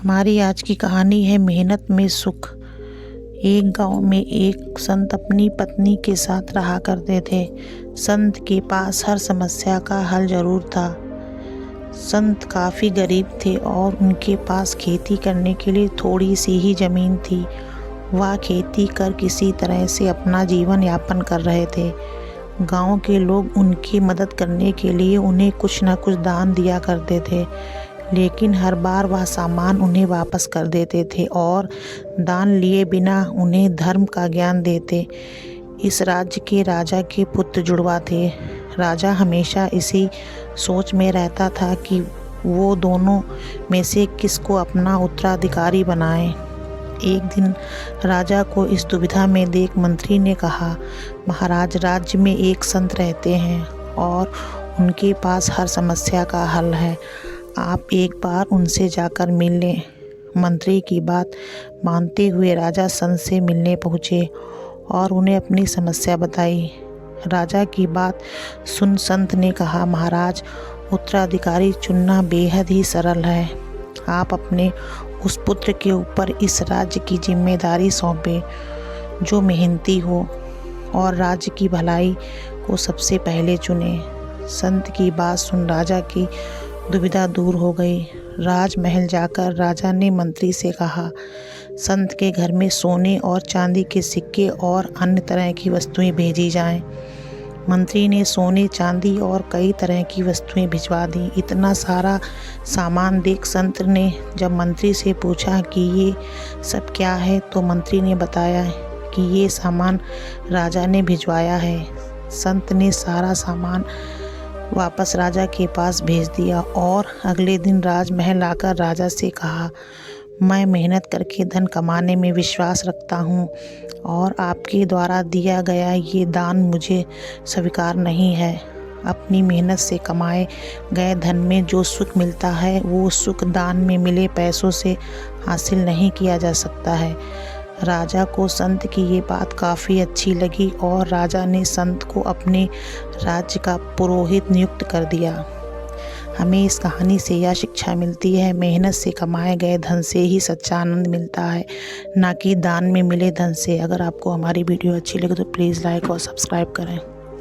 हमारी आज की कहानी है मेहनत में सुख। एक गांव में एक संत अपनी पत्नी के साथ रहा करते थे। संत के पास हर समस्या का हल जरूर था। संत काफ़ी गरीब थे और उनके पास खेती करने के लिए थोड़ी सी ही ज़मीन थी। वह खेती कर किसी तरह से अपना जीवन यापन कर रहे थे। गांव के लोग उनकी मदद करने के लिए उन्हें कुछ न कुछ दान दिया करते थे, लेकिन हर बार वह सामान उन्हें वापस कर देते थे और दान लिए बिना उन्हें धर्म का ज्ञान देते। इस राज्य के राजा के पुत्र जुड़वा थे। राजा हमेशा इसी सोच में रहता था कि वो दोनों में से किसको अपना उत्तराधिकारी बनाए। एक दिन राजा को इस दुविधा में देख मंत्री ने कहा, महाराज, राज्य में एक संत रहते हैं और उनके पास हर समस्या का हल है। आप एक बार उनसे जाकर मिल लें। मंत्री की बात मानते हुए राजा संत से मिलने पहुँचे और उन्हें अपनी समस्या बताई। राजा की बात सुन संत ने कहा, महाराज, उत्तराधिकारी चुनना बेहद ही सरल है। आप अपने उस पुत्र के ऊपर इस राज्य की जिम्मेदारी सौंपें जो मेहनती हो और राज्य की भलाई को सबसे पहले चुने। संत की बात सुन राजा की दुविधा दूर हो गई। राजमहल जाकर राजा ने मंत्री से कहा, संत के घर में सोने और चांदी के सिक्के और अन्य तरह की वस्तुएं भेजी जाएं। मंत्री ने सोने, चांदी और कई तरह की वस्तुएं भिजवा दी। इतना सारा सामान देख संत ने जब मंत्री से पूछा कि ये सब क्या है, तो मंत्री ने बताया कि ये सामान राजा ने भिजवाया है। संत ने सारा सामान वापस राजा के पास भेज दिया और अगले दिन राजमहल आकर राजा से कहा, मैं मेहनत करके धन कमाने में विश्वास रखता हूँ और आपके द्वारा दिया गया ये दान मुझे स्वीकार नहीं है। अपनी मेहनत से कमाए गए धन में जो सुख मिलता है वो सुख दान में मिले पैसों से हासिल नहीं किया जा सकता है। राजा को संत की ये बात काफ़ी अच्छी लगी और राजा ने संत को अपने राज्य का पुरोहित नियुक्त कर दिया। हमें इस कहानी से यह शिक्षा मिलती है, मेहनत से कमाए गए धन से ही सच्चा आनंद मिलता है, ना कि दान में मिले धन से। अगर आपको हमारी वीडियो अच्छी लगे तो प्लीज़ लाइक और सब्सक्राइब करें।